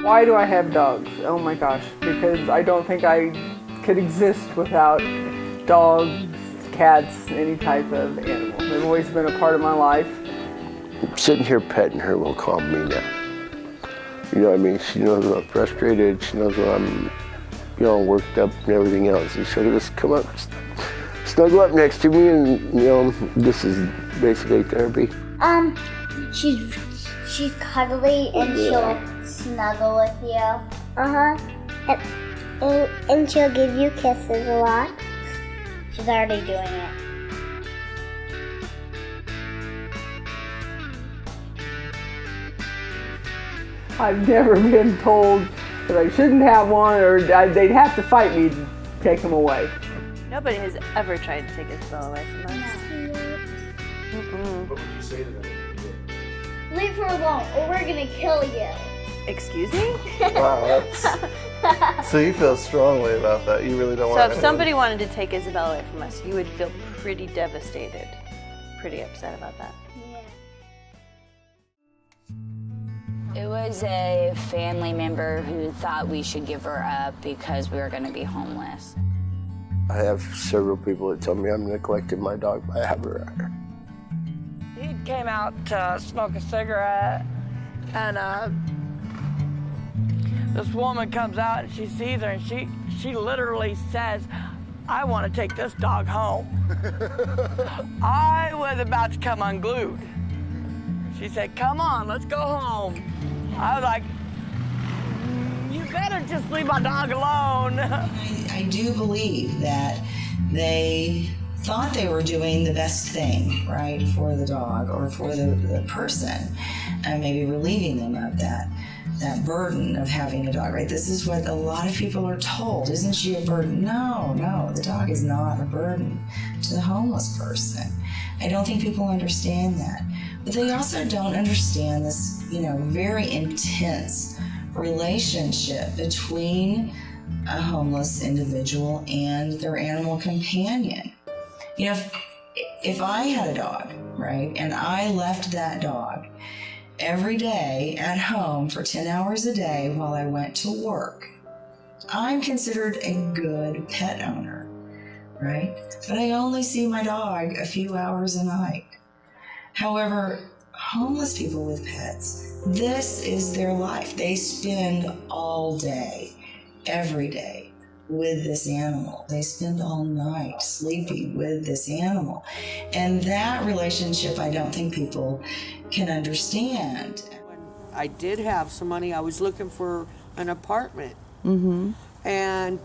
Why do I have dogs? Oh my gosh, because I don't think I could exist without dogs, cats, any type of animal. They've always been a part of my life. Sitting here petting her will calm me down. You know what I mean? She knows when I'm frustrated, she knows when I'm, worked up and everything else. And she'll just come up, snuggle up next to me, and this is basically therapy. She's cuddly and she'll snuggle with you. And she'll give you kisses a lot. She's already doing it. I've never been told that I shouldn't have one, or they'd have to fight me to take them away. Nobody has ever tried to take Isabella away from us. What would you say to them? Leave her alone or we're gonna kill you. Excuse me? Wow, so you feel strongly about that. You really don't want So if somebody wanted to take Isabella away from us, you would feel pretty devastated, pretty upset about that. It was a family member who thought we should give her up because we were going to be homeless. I have several people that tell me I'm neglecting my dog by having her. He came out to smoke a cigarette, and this woman comes out and she sees her, and she literally says, "I want to take this dog home." I was about to come unglued. She said, "Come on, let's go home." I was like, "You better just leave my dog alone." I do believe that they thought they were doing the best thing, right, for the dog or for the person, and maybe relieving them of that burden of having a dog, right? This is what a lot of people are told. Isn't she a burden? No, the dog is not a burden to the homeless person. I don't think people understand that. But they also don't understand this, very intense relationship between a homeless individual and their animal companion. If I had a dog, right, and I left that dog every day at home for 10 hours a day while I went to work, I'm considered a good pet owner, right? But I only see my dog a few hours a night. However, homeless people with pets, this is their life. They spend all day, every day, with this animal. They spend all night sleeping with this animal. And that relationship, I don't think people can understand. When I did have some money, I was looking for an apartment. And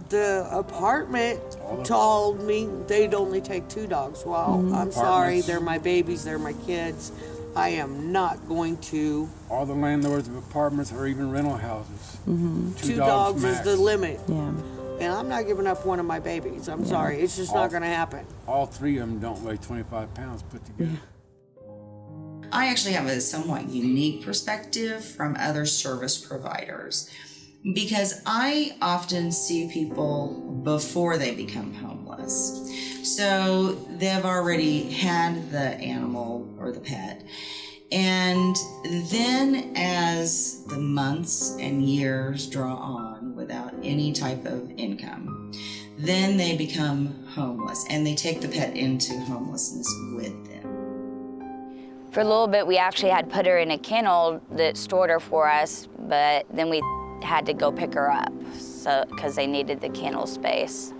the apartment told me they'd only take 2 dogs. Well, I'm sorry, they're my babies, they're my kids. I am not going to. All the landlords of apartments or even rental houses. 2 dogs is the limit. Yeah. And I'm not giving up one of my babies. I'm sorry, it's just not going to happen. All 3 of them don't weigh 25 pounds put together. I actually have a somewhat unique perspective from other service providers because I often see people before they become homeless. So they've already had the animal or the pet. And then as the months and years draw on without any type of income, then they become homeless and they take the pet into homelessness with them. For a little bit, we actually had put her in a kennel that stored her for us, but then we had to go pick her up because they needed the kennel space.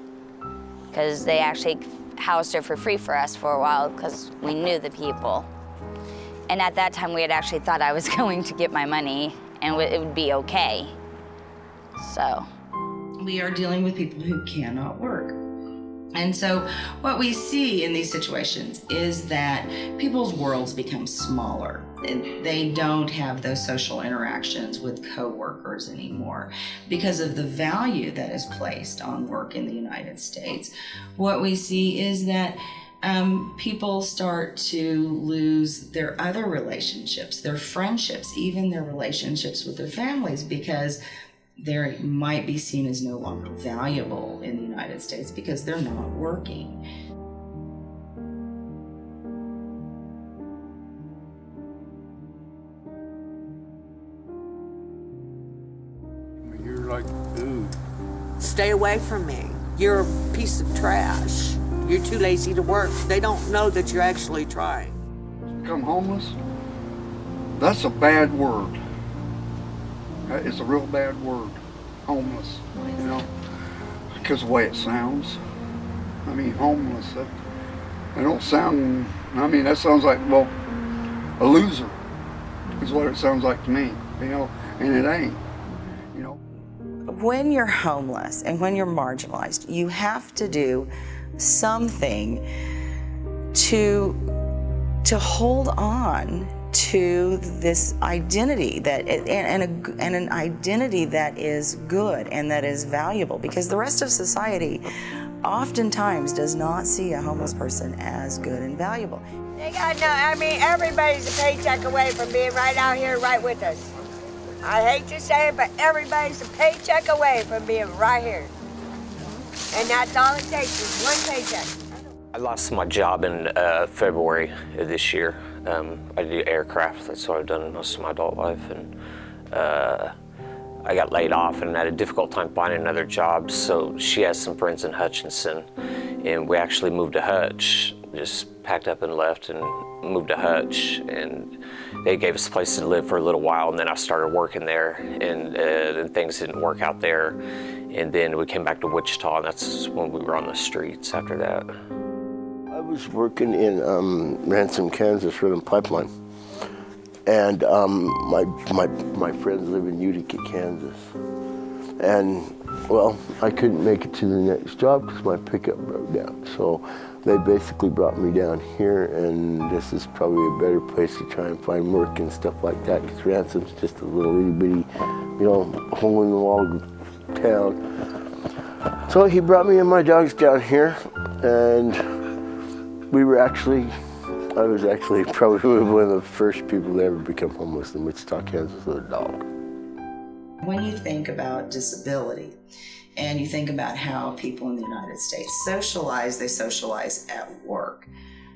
Because they actually housed her for free for us for a while because we knew the people. And at that time, we had actually thought I was going to get my money and it would be okay. So. We are dealing with people who cannot work. And so what we see in these situations is that people's worlds become smaller. They don't have those social interactions with coworkers anymore because of the value that is placed on work in the United States. What we see is that people start to lose their other relationships, their friendships, even their relationships with their families because they might be seen as no longer valuable in the United States because they're not working. like, ooh. Stay away from me. You're a piece of trash. You're too lazy to work. They don't know that you're actually trying. Become homeless, that's a bad word. It's a real bad word, homeless, you know, because of the way it sounds. I mean, homeless, that don't sound, I mean, that sounds like, well, a loser is what it sounds like to me, you know, and it ain't, you know. When you're homeless and when you're marginalized, you have to do something to hold on to this identity that and an identity that is good and that is valuable, because the rest of society oftentimes does not see a homeless person as good and valuable. They got no, I mean, everybody's a paycheck away from being right out here right with us. I hate to say it, but everybody's a paycheck away from being right here. And that's all it takes is one paycheck. I lost my job in February of this year. I do aircraft, that's what I've done most of my adult life, and I got laid off and had a difficult time finding another job, so she has some friends in Hutchinson, and we actually moved to Hutch, just packed up and left and moved to Hutch, and they gave us a place to live for a little while, and then I started working there, and then things didn't work out there, and then we came back to Wichita, and that's when we were on the streets after that. I was working in Ransom, Kansas, running pipeline, and my friends live in Utica, Kansas, and well, I couldn't make it to the next job because my pickup broke down, so they basically brought me down here, and this is probably a better place to try and find work and stuff like that, because Ransom's just a little itty bitty, you know, hole in the wall town. So he brought me and my dogs down here, and I was actually probably one of the first people to ever become homeless in Wichita, Kansas with a dog. When you think about disability and you think about how people in the United States socialize, they socialize at work,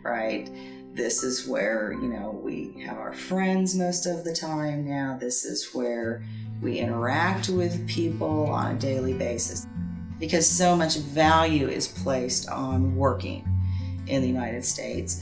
right? This is where, you know, we have our friends most of the time now. This is where we interact with people on a daily basis, because so much value is placed on working in the United States.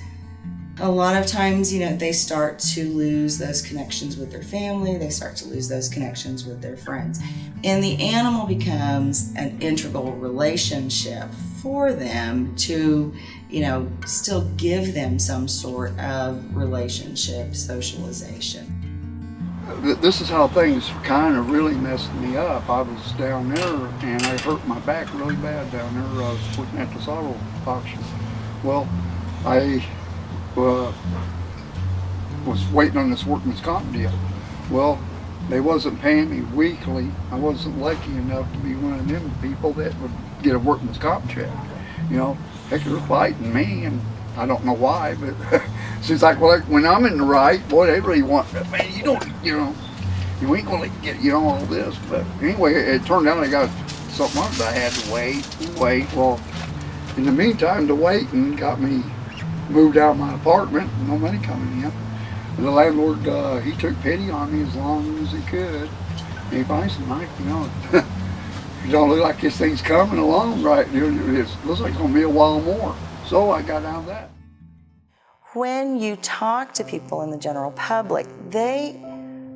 A lot of times, you know, they start to lose those connections with their family, they start to lose those connections with their friends. And the animal becomes an integral relationship for them to, you know, still give them some sort of relationship socialization. This is how things kind of really messed me up. I was down there and I hurt my back really bad down there. I was working at this auto auction. Well, I was waiting on this workman's comp deal. Well, they wasn't paying me weekly. I wasn't lucky enough to be one of them people that would get a workman's comp check. You know, heck, they're fighting me, and I don't know why, but she's like, well, when I'm in the right, boy, they really want, man, you don't, you know, you ain't gonna get, you know, all this. But anyway, it turned out I got something else I had to wait. Well, in the meantime, the waiting got me moved out of my apartment, no money coming in. And the landlord, he took pity on me as long as he could. And he finally said, Mike, you know, it don't look like this thing's coming along right. It looks like it's gonna be a while more. So I got out of that. When you talk to people in the general public, they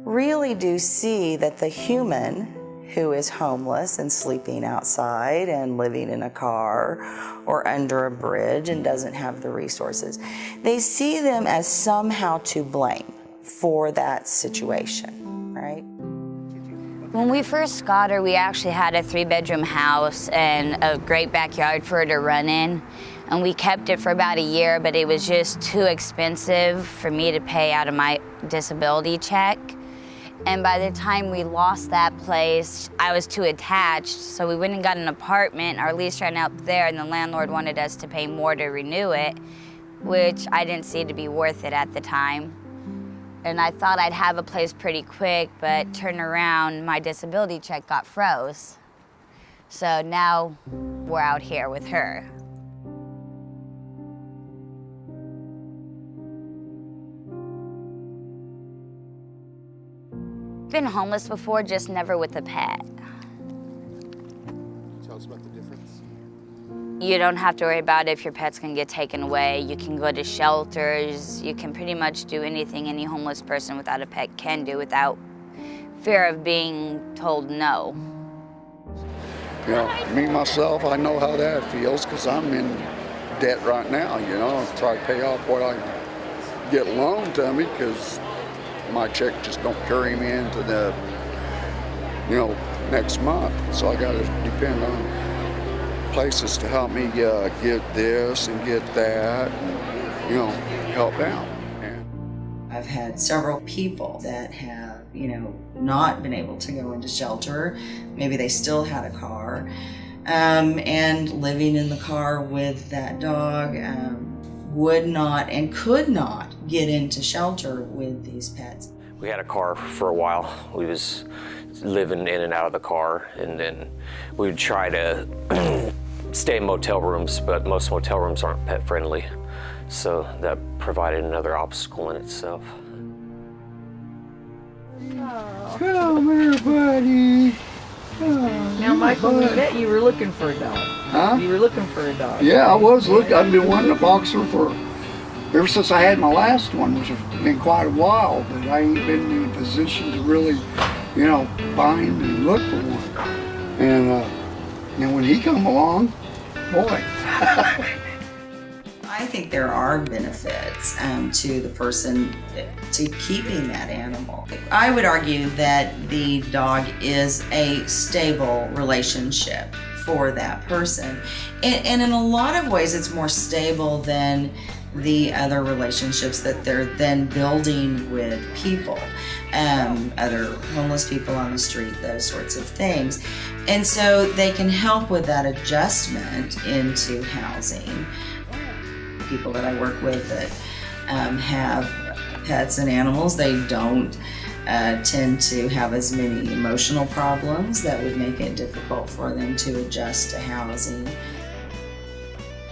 really do see that the human who is homeless and sleeping outside and living in a car or under a bridge and doesn't have the resources, they see them as somehow to blame for that situation, right? When we first got her, we actually had a 3-bedroom house and a great backyard for her to run in. And we kept it for about a year, but it was just too expensive for me to pay out of my disability check. And by the time we lost that place, I was too attached, so we went and got an apartment. Our lease ran out there, and the landlord wanted us to pay more to renew it, which I didn't see to be worth it at the time. And I thought I'd have a place pretty quick, but turn around, my disability check got froze. So now we're out here with her. Been homeless before, just never with a pet. Tell us about the difference. You don't have to worry about if your pet's gonna get taken away. You can go to shelters. You can pretty much do anything any homeless person without a pet can do without fear of being told no. You know, me, myself, I know how that feels because I'm in debt right now, you know. I try to pay off what I get loaned to me because my check just don't carry me into the, you know, next month. So I got to depend on places to help me get this and get that, and, you know, help out. I've had several people that have, you know, not been able to go into shelter. Maybe they still had a car, and living in the car with that dog would not and could not get into shelter with these pets. We had a car for a while. We was living in and out of the car, and then we would try to stay in motel rooms, but most motel rooms aren't pet friendly. So that provided another obstacle in itself. Come here, buddy. Now, Michael, I bet you were looking for a dog. Huh? You were looking for a dog. Yeah, I was looking. I've been wanting a boxer for ever since I had my last one, which has been quite a while, but I ain't been in a position to really, you know, find and look for one. And when he come along, boy. I think there are benefits to the person to keeping that animal. I would argue that the dog is a stable relationship for that person. And in a lot of ways, it's more stable than the other relationships that they're then building with people, other homeless people on the street, those sorts of things. And so they can help with that adjustment into housing. People that I work with that have pets and animals, they don't tend to have as many emotional problems that would make it difficult for them to adjust to housing.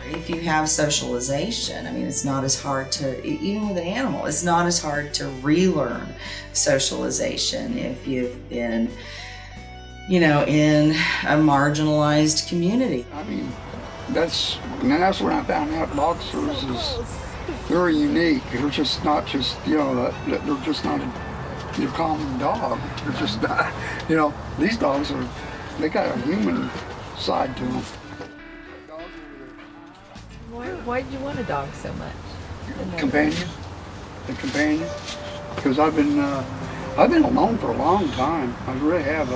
If you have socialization, I mean, it's not as hard to, even with an animal, it's not as hard to relearn socialization if you've been, you know, in a marginalized community. I mean, that's when I found out boxers is very unique. They're just not just, you know, they're just not your common dog. They're just not, you know, these dogs are, they got a human side to them. Why did you want a dog so much? Companion, a companion, because I've been alone for a long time. I really have.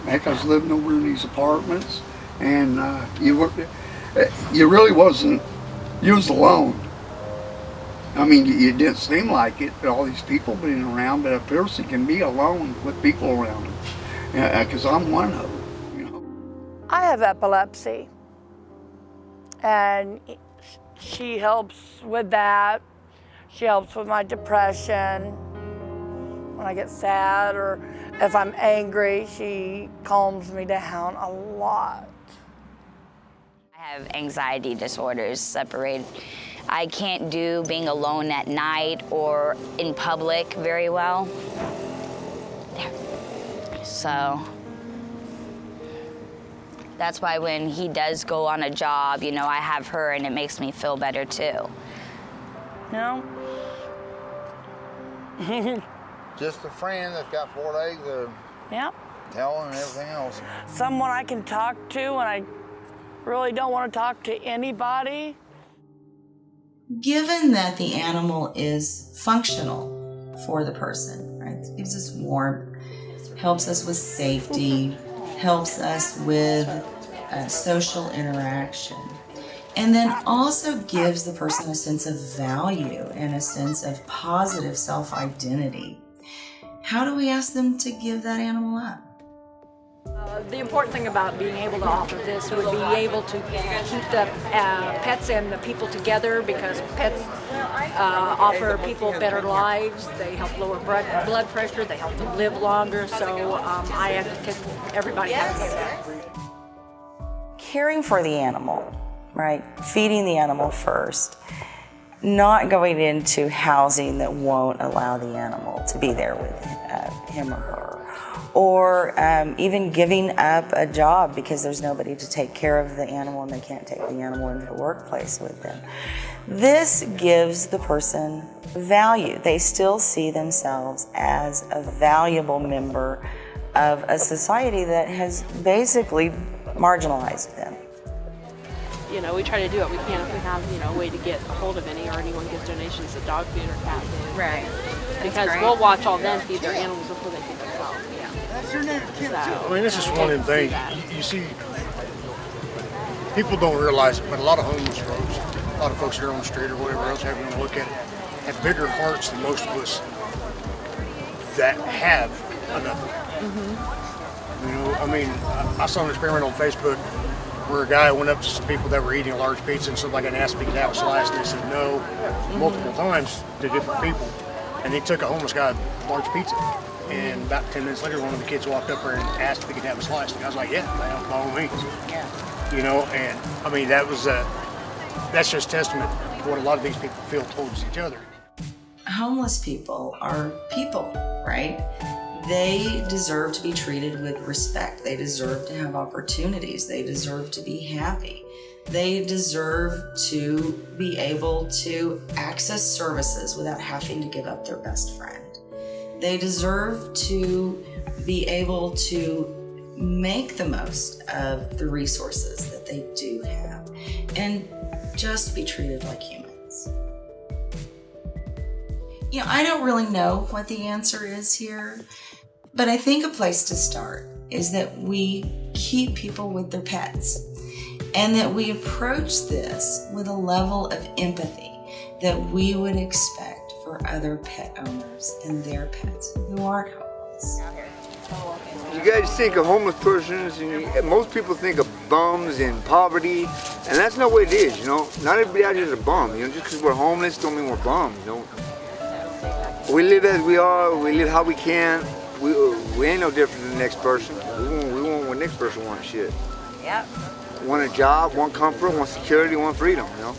Heck, I was living over in these apartments, and you really wasn't. You was alone. I mean, you didn't seem like it, but all these people being around. But a person can be alone with people around them, because I'm one of them. You know. I have epilepsy, and she helps with that. She helps with my depression. When I get sad or if I'm angry, she calms me down a lot. I have anxiety disorders separated. I can't do being alone at night or in public very well. So that's why when he does go on a job, you know, I have her and it makes me feel better too. No. Just a friend that's got 4 legs, yep. Talon and everything else. Someone I can talk to when I really don't want to talk to anybody. Given that the animal is functional for the person, right? It gives us warmth, helps us with safety, helps us with social interaction, and then also gives the person a sense of value and a sense of positive self-identity. How do we ask them to give that animal up? The important thing about being able to offer this would be able to keep the pets and the people together, because pets offer people better lives. They help lower blood pressure. They help them live longer. So I advocate everybody has that. Caring for the animal, right? Feeding the animal first. Not going into housing that won't allow the animal to be there with him or her. or even giving up a job because there's nobody to take care of the animal and they can't take the animal into the workplace with them. This gives the person value. They still see themselves as a valuable member of a society that has basically marginalized them. You know, we try to do what we can if we have, you know, a way to get a hold of any, or anyone gives donations to dog food or cat food. Right. Because we'll watch all them feed their animals before they feed themselves. Yeah. I mean, this is one of the things you see. People don't realize it, but a lot of homeless folks, a lot of folks here on the street or whatever else, having to look at it, have bigger hearts than most of us that have enough. You know, I mean, I saw an experiment on Facebook where a guy went up to some people that were eating a large pizza and somebody asked if he could have a slice, and they said no multiple times to different people. And he took a homeless guy a large pizza. And about 10 minutes later, one of the kids walked up there and asked if he could have a slice. And the guy was like, yeah, by all means. You know, and I mean, that's just testament to what a lot of these people feel towards each other. Homeless people are people, right? They deserve to be treated with respect. They deserve to have opportunities. They deserve to be happy. They deserve to be able to access services without having to give up their best friend. They deserve to be able to make the most of the resources that they do have and just be treated like humans. You know, I don't really know what the answer is here, but I think a place to start is that we keep people with their pets and that we approach this with a level of empathy that we would expect for other pet owners and their pets who aren't homeless. You guys think of homeless persons, and most people think of bums and poverty, and that's not what it is, you know. Not everybody out here is a bum, you know. Just because we're homeless don't mean we're bums, you know. We live as we are, we live how we can. We ain't no different than the next person. We want what the next person wants, shit. Yep. Want a job, want comfort, want security, want freedom, you know.